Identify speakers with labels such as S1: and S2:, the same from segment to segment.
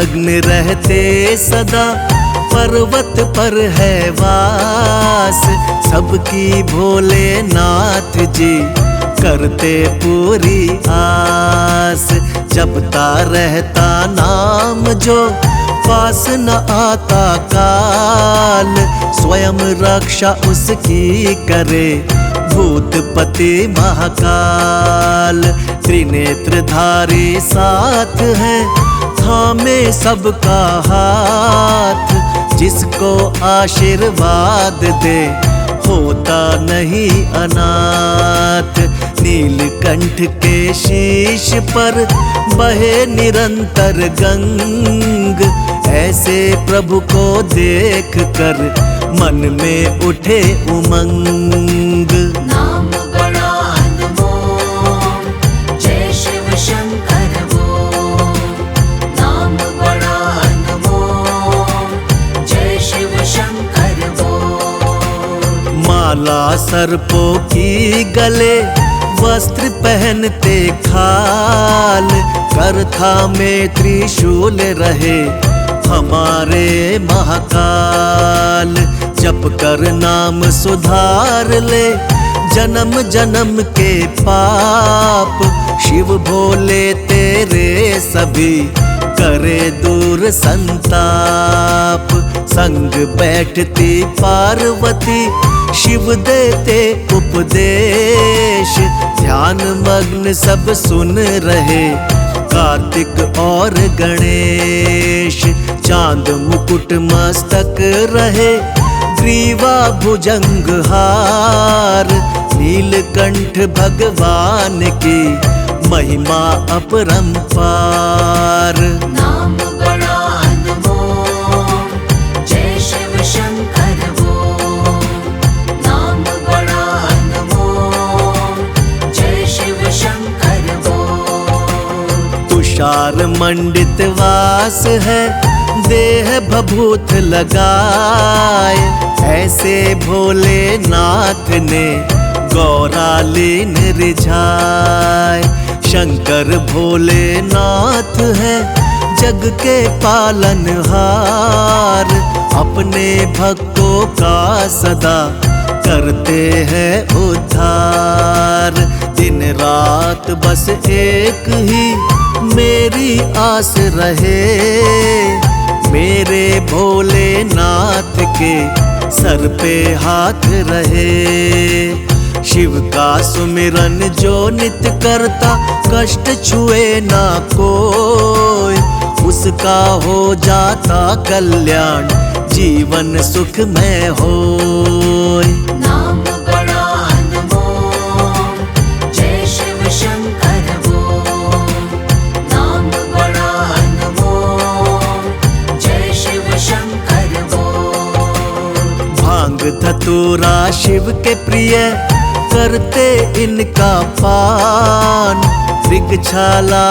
S1: मग्न रहते सदा, पर्वत पर है वास। सबकी भोलेनाथ जी करते पूरी आस। जपता रहता नाम जो, पास न आता काल। स्वयं रक्षा उसकी करे, भूतपति महाकाल। त्रिनेत्रधारी साथ है, थामे सबका हाथ। जिसको आशीर्वाद दे, होता नहीं अनाथ। नीलकंठ के शीश पर बहे निरंतर गंग। ऐसे प्रभु को देख कर मन में उठे उमंग।
S2: नाम बड़ा अनमोल, जय शिव शंकर बोल। नाम बड़ा अनमोल, जय शिव शंकर बोल।
S1: माला सर्पों की गले, वस्त्र पहनते खाल। करथा में त्रिशूल रहे हमारे महाकाल। जप कर नाम सुधार ले, जन्म जन्म के पाप। शिव भोले तेरे सभी करे दूर संताप। संग बैठती पार्वती, शिव देते उपदेश। ध्यान मग्न सब सुन रहे, कार्तिक और गणेश। चांद मुकुट मस्तक रहे, ग्रीवा भुजंग हार। नीलकंठ भगवान की महिमा अपरंपार।
S2: नाम बड़ा अनमोल, जय शिव शंकर बोल। नाम बड़ा अनमोल, जय शिव शंकर बोल।
S1: तुषार मंडित वास है, देह भभूत लगाए। ऐसे भोलेनाथ ने गौरालीन रिझाए। शंकर भोलेनाथ है, जग के पालनहार। अपने भक्तों का सदा करते हैं उद्धार। दिन रात बस एक ही मेरी आस रहे, मेरे भोलेनाथ के सर पे हाथ रहे। शिव का सुमिरन जो नित करता, कष्ट छुए ना कोई। उसका हो जाता कल्याण, जीवन सुखमय होय।
S2: नाम बड़ा अनमोल, जय शिव शंकर बोल। नाम बड़ा अनमोल, जय शिव शंकर बोल।
S1: भांग धतूरा शिव के प्रिय, करते इनका पान। मृगछाला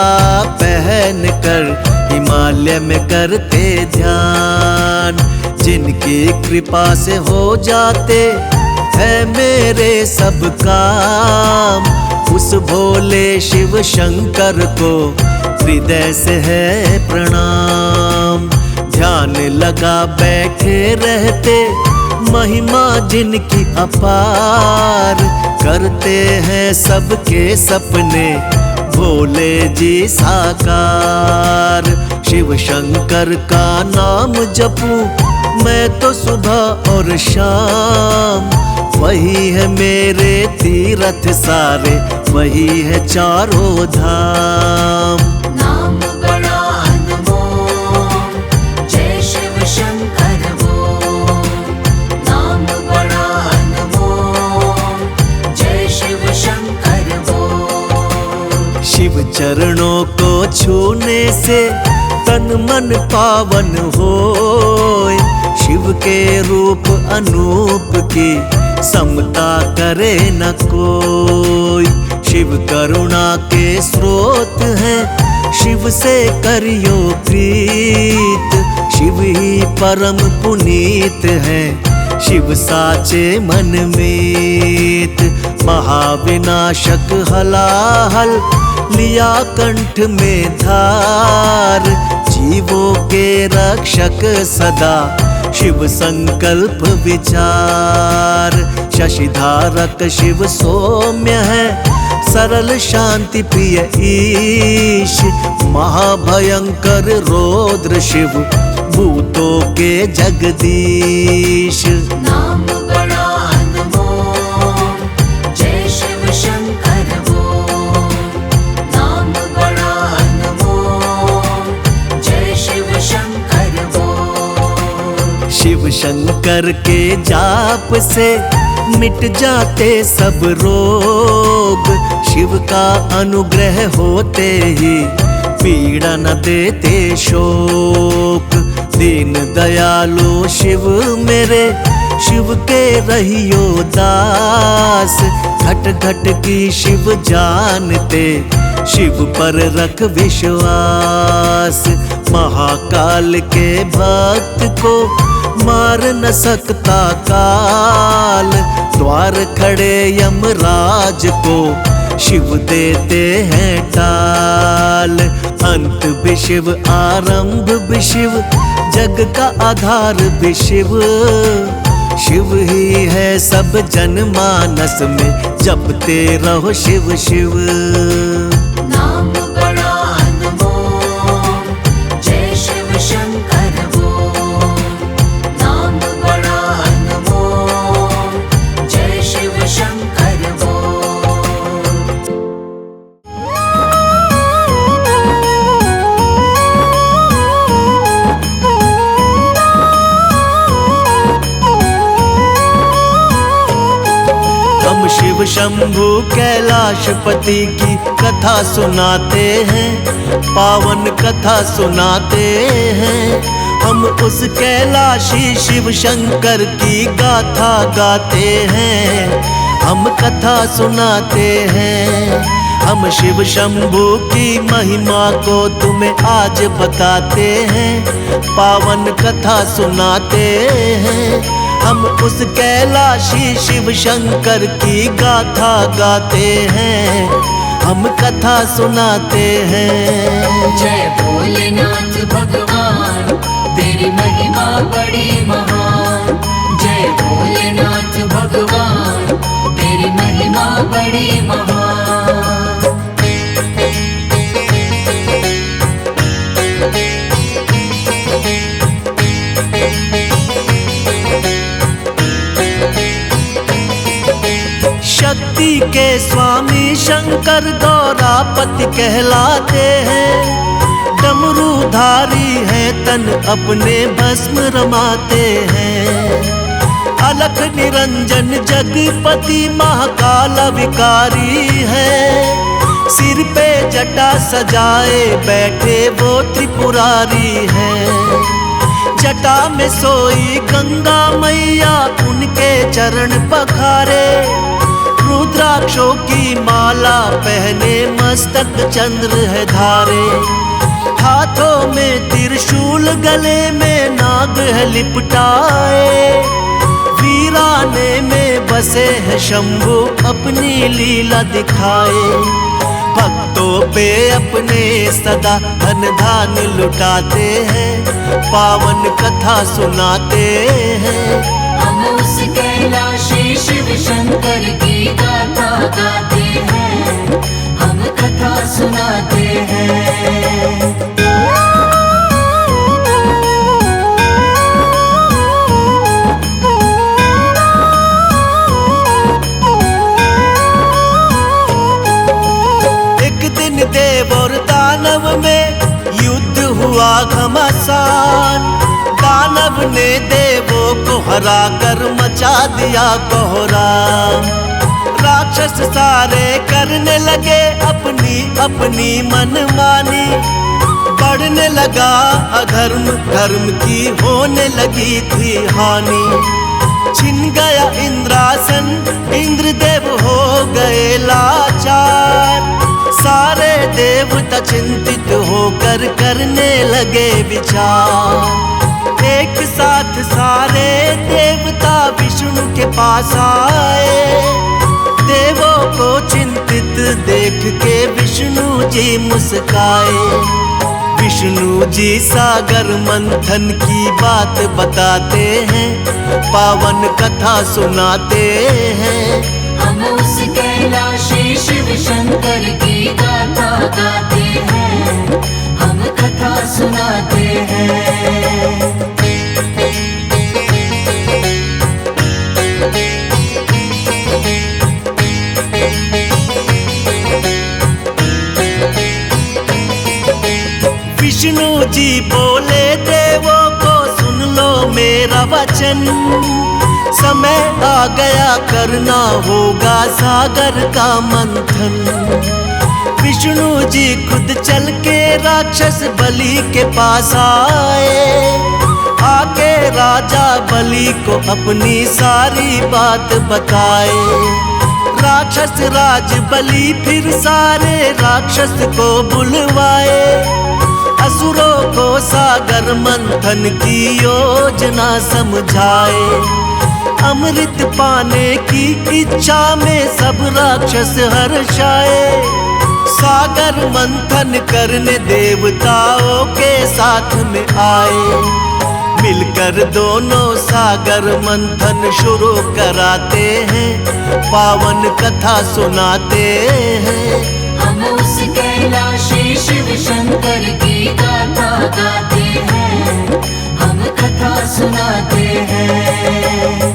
S1: पहन कर हिमालय में करते ध्यान। जिनकी कृपा से हो जाते हैं मेरे सब काम। उस भोले शिव शंकर को हृदय से है प्रणाम। ध्यान लगा बैठे रहते, महिमा जिनकी अपार। करते हैं सबके सपने भोले जी साकार। शिव शंकर का नाम जपूं मैं तो सुबह और शाम। वही है मेरे तीरथ सारे, वही है चारों धाम।
S2: नाम बड़ा अनमोल, जय शिव शंकर बोल। नाम बड़ा अनमोल, जय शिव शंकर बोल।
S1: शिव चरणों को छूने से तन मन पावन होय। शिव के रूप अनूप की समता करे न कोई। शिव करुणा के स्रोत हैं, शिव से करियो प्रीत। शिव ही परम पुनीत है, शिव साचे मन मीत। महाविनाशक हलाहल लिया कंठ में धार, जीवों के रक्षक सदा शिव संकल्प विचार। शशिधारक शिव सौम्य है, सरल शांति प्रिय ईश। महाभयंकर रौद्र शिव, भूतों के जगदीश।
S2: नाम बड़ा अनमोल, जय शिव शंकर बोल। नाम बड़ा अनमोल, जय शिव शंकर बोल।
S1: शिव शंकर के जाप से मिट जाते सब रोग, शिव का अनुग्रह होते ही पीड़ा न देते शोक। दीन दयालु शिव मेरे, शिव के रहियो दास। घट घट की शिव जानते, शिव पर रख विश्वास। महाकाल के भक्त को मार न सकता काल, द्वार खड़े यमराज को शिव देते हैं टाल। अंत भी शिव, आरंभ भी शिव, जग का आधार भी शिव। शिव ही है सब जनमानस में, जपते रहो शिव शिव।
S2: नाम बड़ा अनमोल, जय शिव शंकर बोल। नाम बड़ा अनमोल, जय शिव शंकर बोल।
S1: हम शिव शंभु कैलाशपति की कथा सुनाते हैं, पावन कथा सुनाते हैं। हम उस कैलाशी शिव शंकर की गाथा गाते हैं, हम कथा सुनाते हैं। हम शिव शंभु की महिमा को तुम्हें आज बताते हैं, पावन कथा सुनाते हैं। हम उस कैलाशी शिव शंकर की गाथा गाते हैं, हम कथा सुनाते हैं।
S2: जय भोलेनाथ भगवान, तेरी महिमा बड़ी महान। जय भोलेनाथ भगवान, तेरी महिमा बड़ी महान।
S1: शक्ति के स्वामी शंकर गौरापति कहलाते हैं। डमरूधारी है तन अपने भस्म रमाते हैं। अलख निरंजन जगपति महाकाल विकारी है। सिर पे जटा सजाए बैठे वो त्रिपुरारी है। जटा में सोई गंगा मैया उनके चरण पखारे। रुद्राक्षों की माला पहने मस्तक चंद्र है धारे। हाथों में त्रिशूल गले में नाग है लिपटाए। वीराने में बसे हैं शंभु अपनी लीला दिखाए। भक्तों पे अपने सदा धन धान लुटाते हैं। पावन कथा सुनाते हैं।
S2: हम उस कैलाशी शिव शंकर की गाथा गाते हैं, हम कथा सुनाते हैं।
S1: एक दिन देव और दानव में युद्ध हुआ घमासान। दानव ने देवों को हरा कर मचा दिया कोहराम। राक्षस सारे करने लगे अपनी अपनी मनमानी। बढ़ने लगा अधर्म, धर्म की होने लगी थी हानि। छिन गया इंद्रासन, इंद्रदेव हो गए लाचार। सारे देवता चिंतित होकर करने लगे विचार। एक साथ सारे देवता विष्णु के पास आए। देवों को चिंतित देख के विष्णु जी मुस्काए। विष्णु जी सागर मंथन की बात बताते हैं, पावन कथा सुनाते हैं।
S2: हम उस कैलाशी शिव शंकर की गाथा गाते हैं, हम कथा सुनाते हैं।
S1: विष्णु जी बोले देवों को सुन लो मेरा वचन, समय आ गया करना होगा सागर का मंथन। विष्णु जी खुद चल के राक्षस बलि के पास आए, आके राजा बलि को अपनी सारी बात बताए। राक्षस राज बलि फिर सारे राक्षस को बुलवाए, असुरों को सागर मंथन की योजना समझाए। अमृत पाने की इच्छा में सब राक्षस हर्षाए, सागर मंथन करने देवताओं के साथ में आए। मिलकर दोनों सागर मंथन शुरू कराते हैं, पावन कथा सुनाते हैं।
S2: हम उस कैलाशी शिव शंकर की गाथा गाते हैं, हम कथा सुनाते हैं।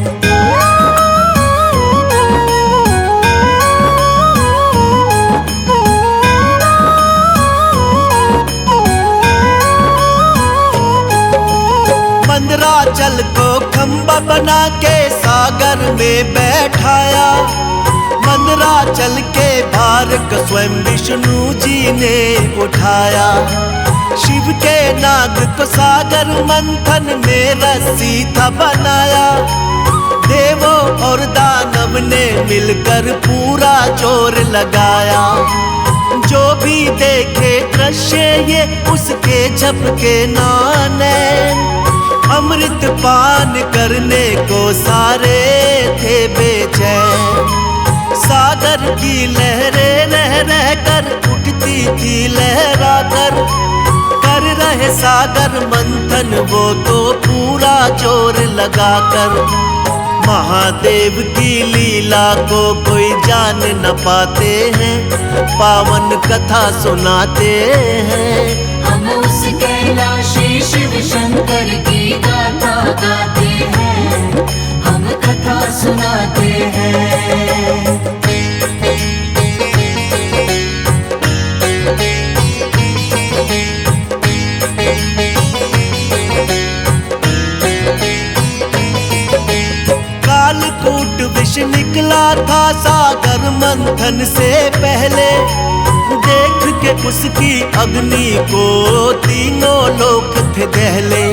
S1: मंदराचल को खंबा बना के सागर में बैठाया। मंदराचल के भार को स्वयं विष्णु जी ने उठाया। शिव के नाग को सागर मंथन में रस्सी था बनाया। देवों और दानव ने मिलकर पूरा जोर लगाया। जो भी देखे दृश्य ये उसके झपके नैन, अमृत पान करने को सारे थे बेचैन। सागर की लहरें रह रह कर उठती थी लहरा कर रहे सागर मंथन वो तो पूरा जोर लगाकर। महादेव की लीला को कोई जान न पाते हैं, पावन कथा सुनाते हैं।
S2: हम उस कैलाशी शिव शंकर की गाथा गाते हैं, हम कथा सुनाते हैं।
S1: कालकूट विष निकला था सागर मंथन से पहले। देख के उसकी अग्नि को तीनों लोक थे दहले।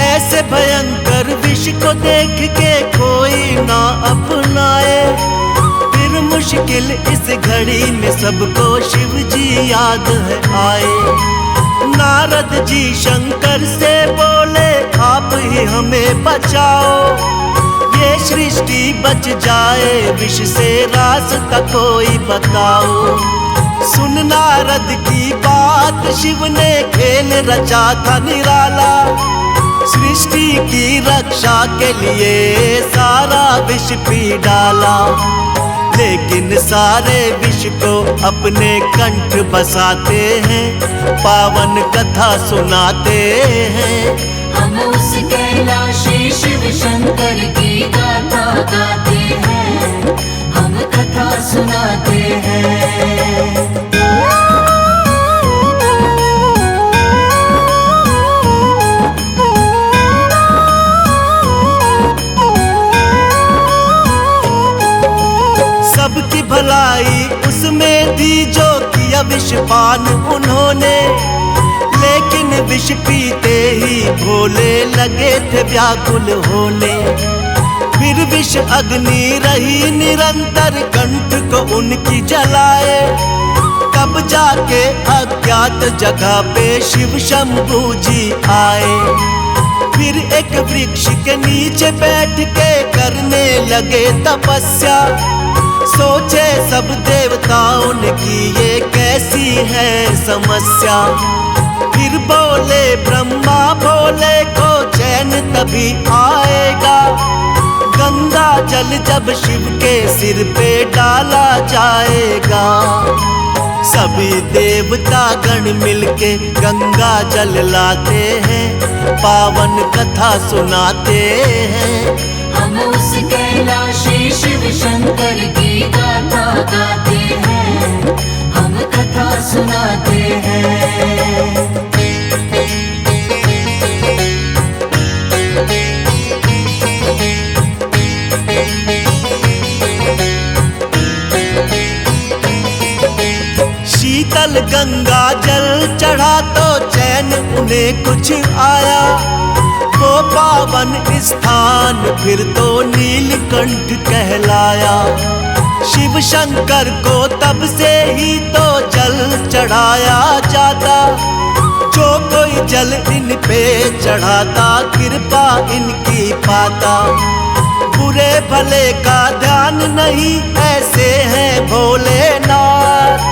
S1: ऐसे भयंकर विष को देख के कोई ना अपनाए। फिर मुश्किल इस घड़ी में सबको शिव जी याद है आए। नारद जी शंकर से बोले आप ही हमें बचाओ, ये सृष्टि बच जाए विष से रास्ता कोई बताओ। सुन नारद की बात शिव ने खेल रचा था निराला। सृष्टि की रक्षा के लिए सारा विष पी डाला। लेकिन सारे विष को अपने कंठ बसाते हैं, पावन कथा सुनाते हैं।
S2: हम उस कैलाशी शिव शंकर की गाथा गाते हैं, हम कथा सुनाते हैं।
S1: सबकी भलाई उसमें थी जो किया विषपान उन्होंने। लेकिन विष पीते ही भोले लगे थे व्याकुल होने। फिर विष अग्नि रही निरंतर कंठ को उनकी जलाए। तब जाके अज्ञात जगह पे शिव शंभू जी आए। फिर एक वृक्ष के नीचे बैठ के करने लगे तपस्या। सोचे सब देवताओं ने कि ये कैसी है समस्या। फिर बोले ब्रह्मा भोले को चैन तभी आएगा, गंगा जल जब शिव के सिर पे डाला जाएगा। सभी देवता गण मिलके गंगा जल लाते हैं, पावन कथा सुनाते हैं।
S2: हम उस कैलाशी शिव शंकर की गाथा गाते हैं, हम कथा सुनाते हैं।
S1: शीतल गंगा जल चढ़ा तो चैन उन्हें कुछ आया, वो पावन स्थान फिर तो नीलकंठ कहलाया। शिव शंकर को तब से ही तो जल चढ़ाया जाता, जो कोई जल इन पे चढ़ाता कृपा इनकी पाता। बुरे भले का ध्यान नहीं, ऐसे हैं भोलेनाथ,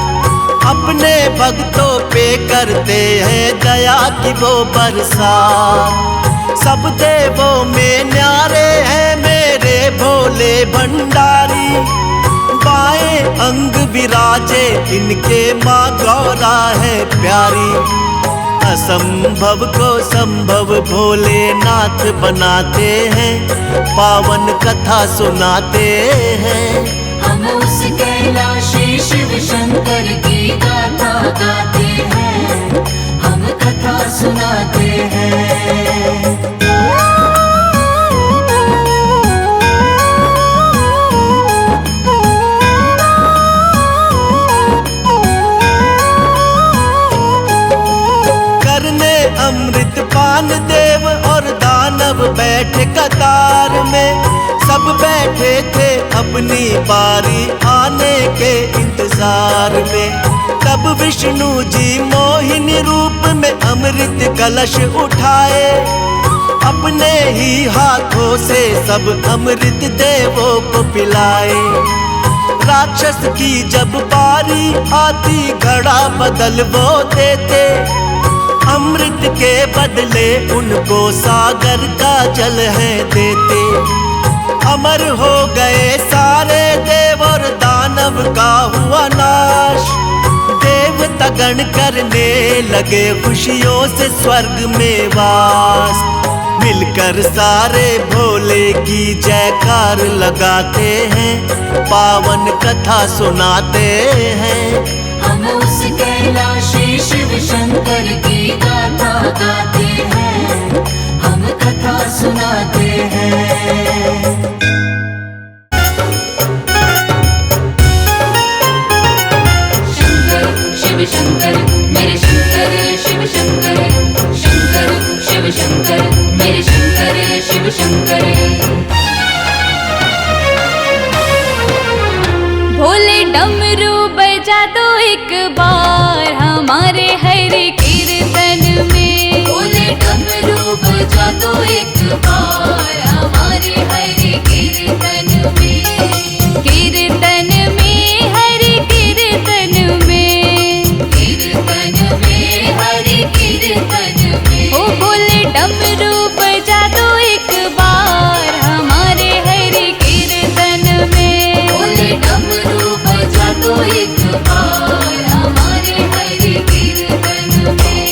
S1: अपने भक्तों पे करते हैं दया की वो बरसात। सब देवों में न्यारे हैं मेरे भोले भंडारी, बाएं अंग विराजे इनके माँ गौरा है प्यारी। असंभव को संभव भोलेनाथ बनाते हैं, पावन कथा सुनाते हैं।
S2: हम उस कैलाशी शिव शंकर की गाथा गाते हैं, हम कथा सुनाते हैं।
S1: करने अमृत पान देव और दानव बैठे कतार में, सब बैठे थे अपनी बारी आने के इंतजार में। तब विष्णु जी मोहिनी रूप में अमृत कलश उठाए, अपने ही हाथों से सब अमृत देवों को पिलाए। राक्षस की जब बारी आती घड़ा बदल वो देते, अमृत के बदले उनको सागर का जल है देते। अमर हो गए सारे देव और दानव का हुआ नाश, देवता गण करने लगे खुशियों से स्वर्ग में वास। मिलकर सारे भोले की जयकार लगाते हैं, पावन कथा सुनाते हैं।
S2: हम उस कैलाशी शिव शंकर की गाथा गाते हैं, हम कथा सुनाते हैं। शंकर शिव शंकर मेरे शंकर शिव शंकर, शंकर शिव शंकर मेरे शंकर शिव शंकर।
S3: भोले डमरू बजा दो एक बार हमारे हरि कीर्तन में।
S2: भोले डमरू बजा दो एक बार हमारे हरि कीर्तन में।
S3: कीर्तन में हरि कीर्तन में,
S2: कीर्तन में हरि कीर्तन में।
S3: ओ भोले डमरू बजा दो एक बार हमारे हरि कीर्तन में।
S2: भोले डमरू बजा दो एक बार हमारे हरि कीर्तन में।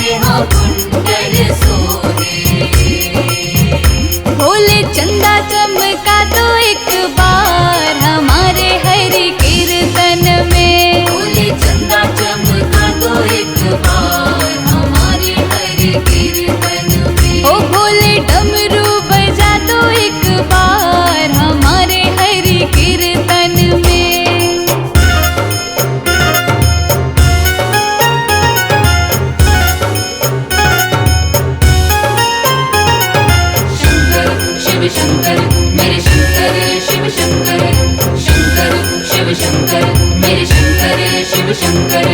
S2: सोहे हाँ कुंडल सोहे।
S3: भोले चंदा चमका तो एक बार हमारे हरि कीर्तन में।
S2: भोले चंदा चमका तो एक बार हमारे हरि कीर्तन में।
S3: ओ भोले डमरू बजा तो एक बार हमारे हरि कीर्तन में।
S2: शंकर शिव शंकर मेरे शंकर शिव शंकर। शंकर शिव शंकर मेरे शंकर शिव शंकर।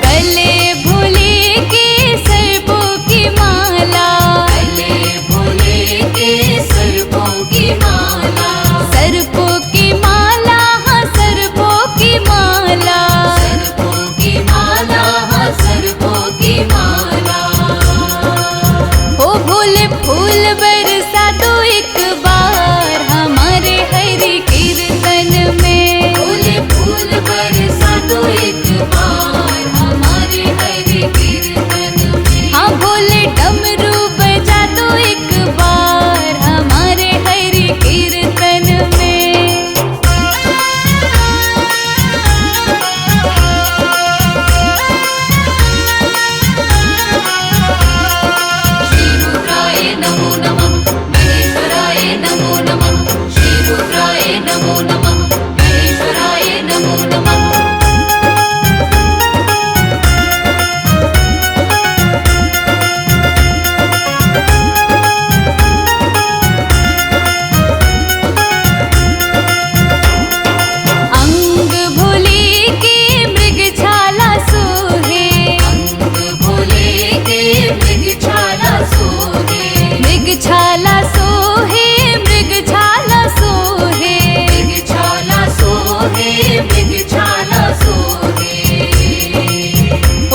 S3: गले भोले के सर्पों की माला।
S2: गले भोले के सर्पों की माला।
S3: सर्पों की माला हाँ सर्पों की माला।
S2: सर्पों की माला हाँ सर्पों की माला।
S3: ओ भोले फूल बरसा तो एक बार हमारे हरि कीर्तन में।
S2: भोले फूल बरसा तो एक बार हमारे हरि कीर्तन में।
S3: हाँ भोले डमरू बजा तो एक बार हमारे हरि कीर्तन में।
S2: श्री रुद्राय नमो नमः महेश्वराय नमो नमः। श्री रुद्राय नमो नमः महेश्वराय नमो नमः।
S3: अंग भोले के मृगछाला सोहे।
S2: अंग भोले के मृगछाला सोहे।
S3: मृगछाला सोहे मृगछाला सोहे।
S2: मृगछाला सोहे मृगछाला सोहे।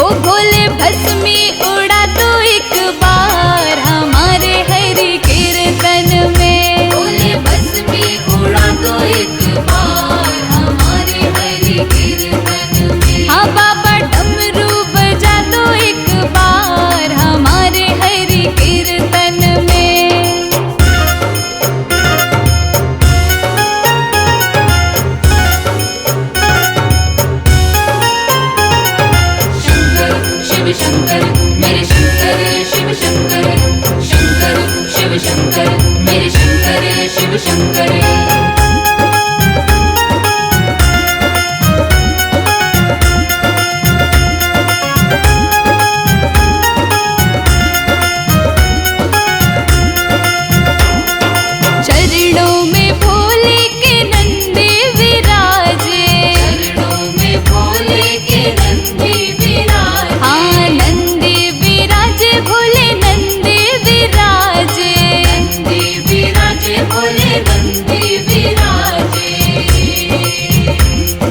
S3: ओ भोले भस्मी उड़ा तो एक बार हमारे हरि कीर्तन में।
S2: भोले भस्मी उड़ा तो एक बार हमारे हरि कीर्तन में।
S3: हाँ बाबा डमरू बजा तो एक बार हमारे हरि कीर्तन में।
S2: शंकर शिव शंकर मेरे शंकर शिव शंकर। शंकर शिव शंकर मेरे शंकर शिव शंकर।
S3: चरणों में भोले के नंदी विराजे।
S2: चरणों में भोले के नंदी विराजे।
S3: हाँ नंदी विराजे भोले नंदी विराजे।
S2: नंदी विराजे भोले नंदी विराजे।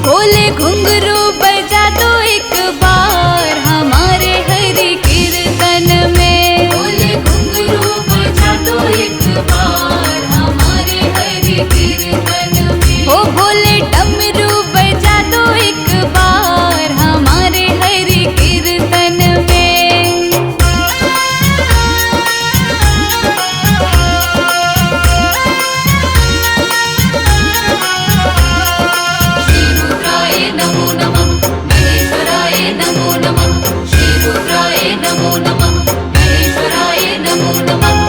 S3: भोले घुंघरू बजा तो एक बार हमारे हरि कीर्तन में।
S2: भोले घुंघरू बजा तो एक बार हमारे हरि कीर्तन में।
S3: ओ भोले डमरू बजा तो एक बार हमारे हरि कीर्तन में।
S2: श्री रुद्राय नमो नमः महेश्वराय नमो नमः। श्री रुद्राय नमो नमः महेश्वराय नमो नमः।